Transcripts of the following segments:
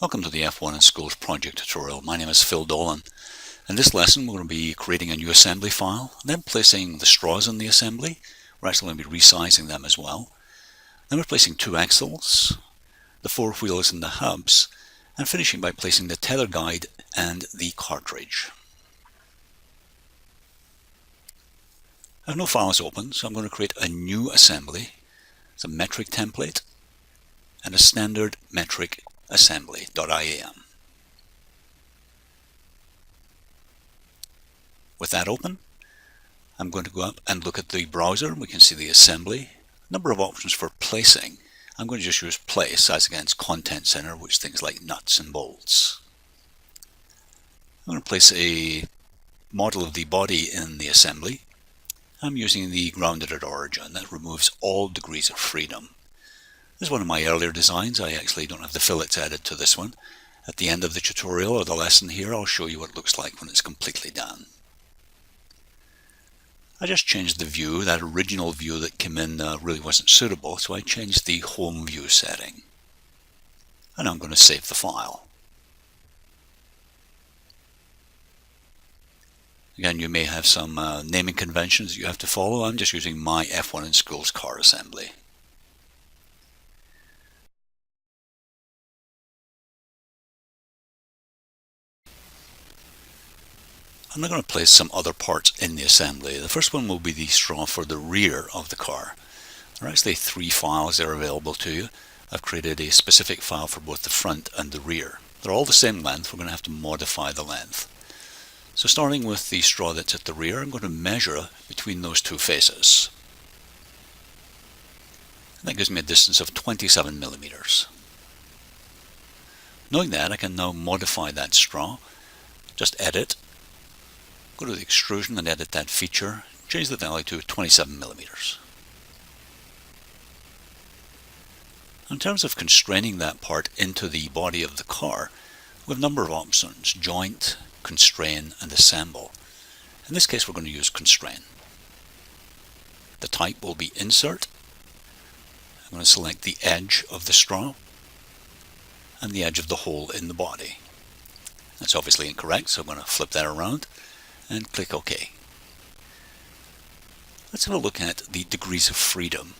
Welcome to the F1 in Schools project tutorial. My name is Phil Dolan. In this lesson we're going to be creating a new assembly file, then placing the straws in the assembly. We're actually going to be resizing them as well. Then we're placing two axles, the four wheels and the hubs, and finishing by placing the tether guide and the cartridge. I have no files open, so I'm going to create a new assembly. It's a metric template and a standard metric assembly.iam. With that open, I'm going to go up and look at the browser. We can see the assembly, number of options for placing. I'm going to just use place as against content center, which is things like nuts and bolts. I'm going to place a model of the body in the assembly. I'm using the grounded at origin. That removes all degrees of freedom. This is one of my earlier designs. I actually don't have the fillets added to this one. At the end of the tutorial or the lesson here, I'll show you what it looks like when it's completely done. I just changed the view. That original view that came in really wasn't suitable, so I changed the home view setting. And I'm going to save the file. Again, you may have some naming conventions that you have to follow. I'm just using my F1 in Schools car assembly. I'm now going to place some other parts in the assembly. The first one will be the straw for the rear of the car. There are actually three files that are available to you. I've created a specific file for both the front and the rear. They're all the same length. We're going to have to modify the length. So starting with the straw that's at the rear, I'm going to measure between those two faces. And that gives me a distance of 27 millimeters. Knowing that, I can now modify that straw. Just edit, go to the extrusion and edit that feature, change the value to 27 millimeters. In terms of constraining that part into the body of the car, we have a number of options: joint, constrain, and assemble. In this case, we're going to use constrain. The type will be insert. I'm going to select the edge of the straw and the edge of the hole in the body. That's obviously incorrect, so I'm going to flip that around and click OK. Let's have a look at the degrees of freedom.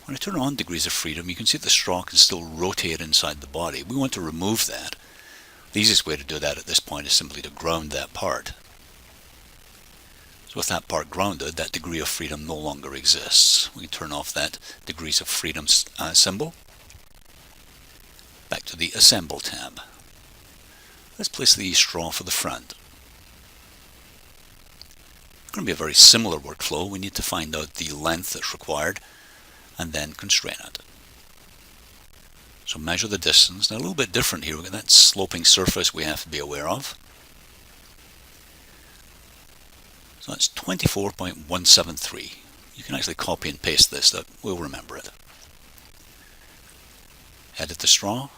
When I turn on degrees of freedom, you can see the straw can still rotate inside the body. We want to remove that. The easiest way to do that at this point is simply to ground that part. So with that part grounded, that degree of freedom no longer exists. We can turn off that degrees of freedom symbol. Back to the Assemble tab. Let's place the straw for the front. It's going to be a very similar workflow. We need to find out the length that's required and then constrain it. So measure the distance. Now a little bit different here. We've got that sloping surface we have to be aware of. So that's 24.173. You can actually copy and paste this, that we'll remember it. Edit the straw,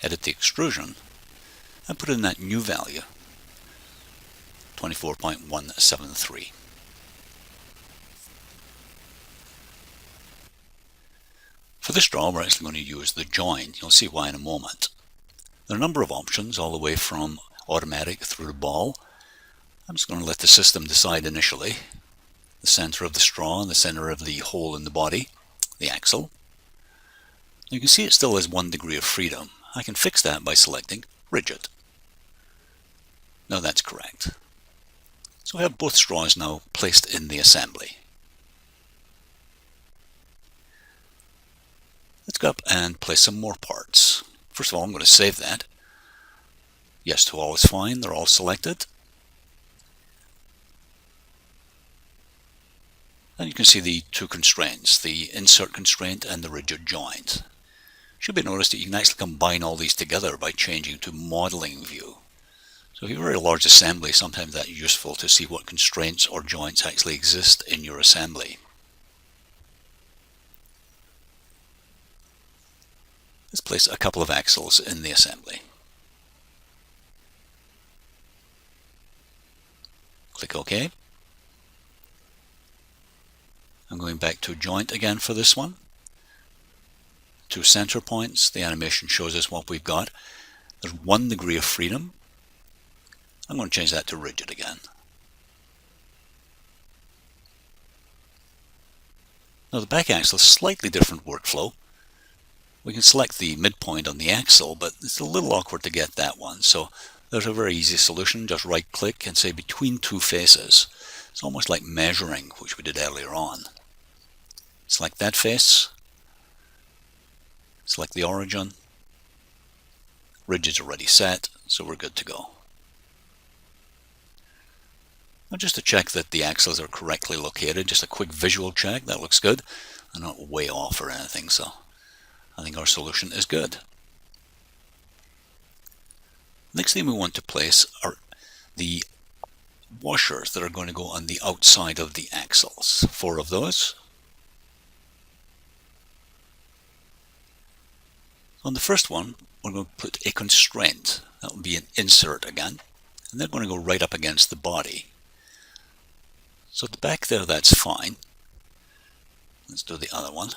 edit the extrusion, and put in that new value, 24.173. For this straw, we're actually going to use the joint. You'll see why in a moment. There are a number of options, all the way from automatic through to ball. I'm just going to let the system decide initially. The center of the straw and the center of the hole in the body, the axle. You can see it still has 1 degree of freedom. I can fix that by selecting rigid. Now that's correct. So we have both straws now placed in the assembly. Let's go up and place some more parts. First of all, I'm going to save that. Yes to all is fine. They're all selected. And you can see the two constraints, the insert constraint and the rigid joint. Should be noticed that you can actually combine all these together by changing to modeling view. So if you have a very large assembly, sometimes that's useful to see what constraints or joints actually exist in your assembly. Let's place a couple of axles in the assembly. Click OK. I'm going back to joint again for this one. two center points. The animation shows us what we've got. There's 1 degree of freedom. I'm going to change that to rigid again. Now the back axle is a slightly different workflow. We can select the midpoint on the axle, but it's a little awkward to get that one. So there's a very easy solution. Just right click and say between two faces. It's almost like measuring, which we did earlier on. Select that face. Select the origin. Rigid's already set, so we're good to go. Now just to check that the axles are correctly located, just a quick visual check, that looks good. They're not way off or anything, so I think our solution is good. Next thing we want to place are the washers that are going to go on the outside of the axles. 4 of those. On the first one, we're going to put a constraint. That will be an insert again, and they're going to go right up against the body. So at the back there, that's fine. Let's do the other one.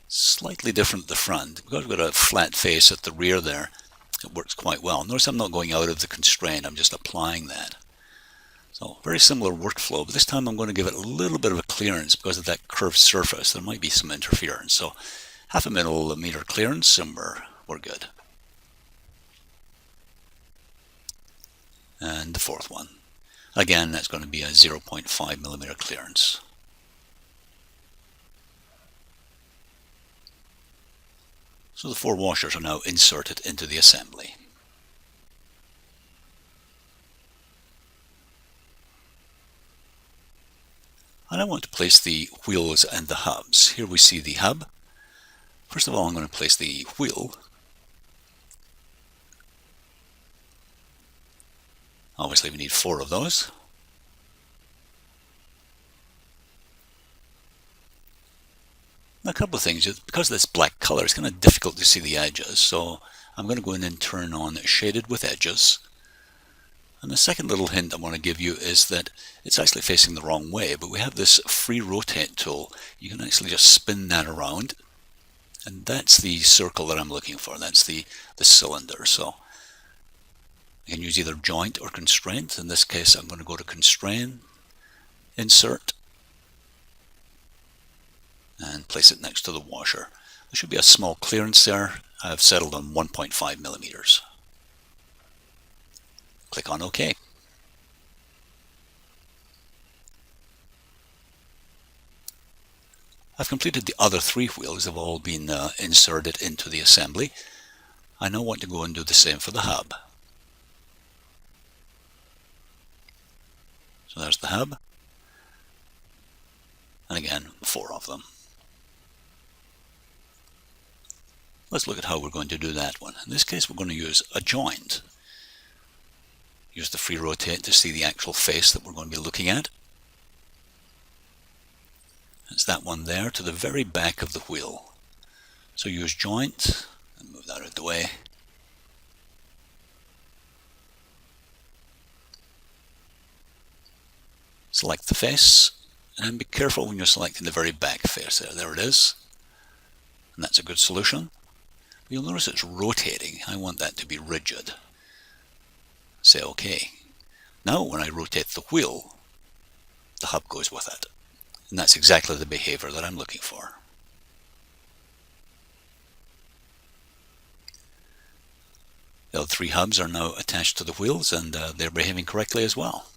Slightly different at the front. Because we've got a flat face at the rear there, it works quite well. Notice I'm not going out of the constraint, I'm just applying that. So very similar workflow, but this time I'm going to give it a little bit of a clearance because of that curved surface. There might be some interference. So 0.5 millimeter clearance and we're good. And the fourth one. Again, that's going to be a 0.5 millimeter clearance. So the 4 washers are now inserted into the assembly. And I want to place the wheels and the hubs. Here we see the hub. First of all, I'm going to place the wheel. Obviously we need 4 of those. A couple of things, because of this black color, it's kind of difficult to see the edges, so I'm going to go in and turn on shaded with edges. And the second little hint I want to give you is that it's actually facing the wrong way, but we have this free rotate tool. You can actually just spin that around, and that's the circle that I'm looking for. That's the cylinder. So I can use either joint or constraint. In this case, I'm going to go to constrain, insert, and place it next to the washer. There should be a small clearance there. I've settled on 1.5 millimeters. Click on OK. I've completed the other 3 wheels. Have all been inserted into the assembly. I now want to go and do the same for the hub. So there's the hub. And again, 4 of them. Let's look at how we're going to do that one. In this case, we're going to use a joint. Use the free rotate to see the actual face that we're going to be looking at. It's that one there to the very back of the wheel. So use joint, and move that out of the way. Select the face, and be careful when you're selecting the very back face there. There it is. And that's a good solution. You'll notice it's rotating. I want that to be rigid. Say OK. Now when I rotate the wheel, the hub goes with it. And that's exactly the behavior that I'm looking for. The other 3 hubs are now attached to the wheels, and they're behaving correctly as well.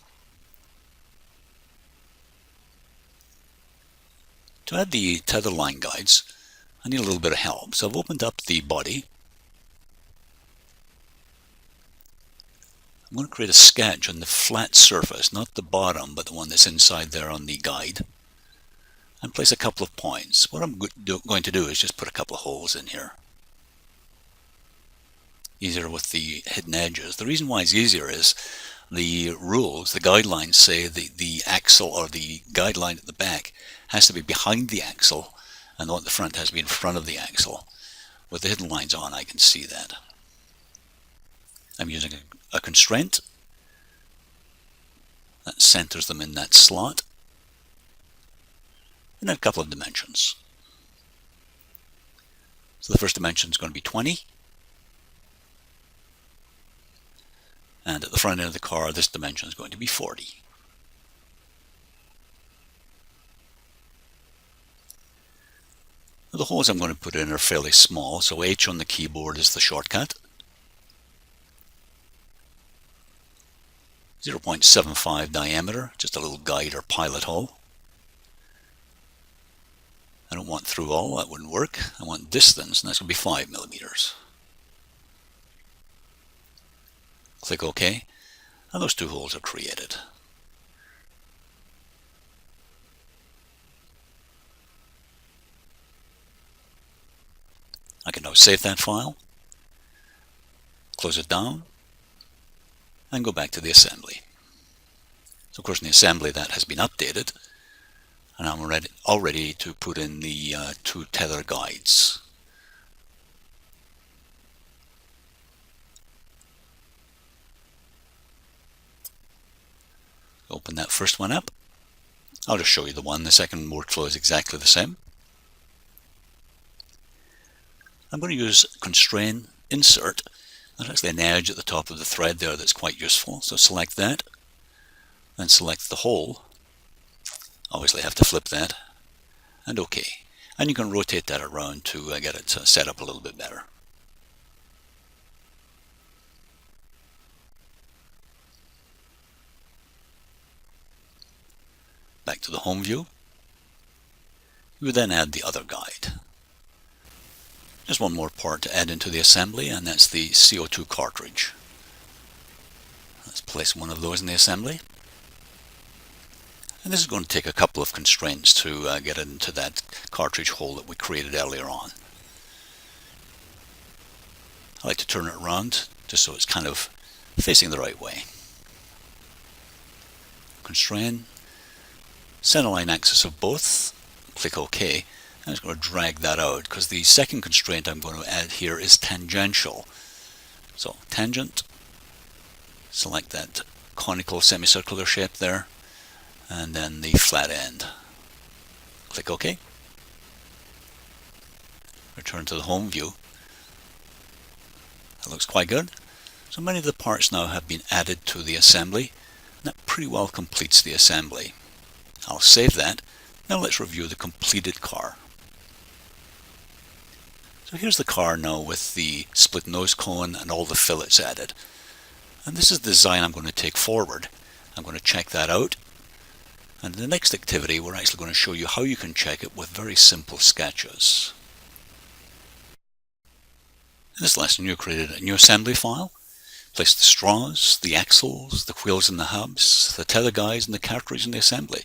To add the tether line guides, I need a little bit of help. So I've opened up the body. I'm going to create a sketch on the flat surface, not the bottom, but the one that's inside there on the guide, and place a couple of points. What I'm going to do is just put a couple of holes in here. Easier with the hidden edges. The reason why it's easier is the rules, the guidelines say the axle or the guideline at the back has to be behind the axle, and the one at the front has to be in front of the axle. With the hidden lines on, I can see that. I'm using a constraint that centers them in that slot, and then a couple of dimensions. So So the first dimension is going to be 20. And at the front end of the car, this dimension is going to be 40. The holes I'm going to put in are fairly small, so H on the keyboard is the shortcut. 0.75 diameter, just a little guide or pilot hole. I don't want through all, that wouldn't work. I want distance, and that's going to be 5 millimeters. Click OK, and those two holes are created. I can now save that file, close it down, and go back to the assembly. So of course in the assembly that has been updated, and I'm all ready to put in the two tether guides. Open that first one up. I'll just show you the one. The second workflow is exactly the same. I'm going to use constrain insert. There's actually an edge at the top of the thread there that's quite useful. So select that, then select the hole. Obviously have to flip that, and OK. And you can rotate that around to get it set up a little bit better. Back to the home view. We would then add the other guide. There's one more part to add into the assembly, and that's the CO2 cartridge. Let's place one of those in the assembly. And this is going to take a couple of constraints to get it into that cartridge hole that we created earlier on. I like to turn it around just so it's kind of facing the right way. Constrain, centerline axis of both, click OK. I'm just going to drag that out because the second constraint I'm going to add here is tangential. So tangent, select that conical semicircular shape there, and then the flat end. Click OK. Return to the home view. That looks quite good. So many of the parts now have been added to the assembly, and that pretty well completes the assembly. I'll save that. Now let's review the completed car. So here's the car now with the split nose cone and all the fillets added. And this is the design I'm going to take forward. I'm going to check that out. And in the next activity, we're actually going to show you how you can check it with very simple sketches. In this lesson, you created a new assembly file. Place the straws, the axles, the wheels and the hubs, the tether guides and the cartridge in the assembly.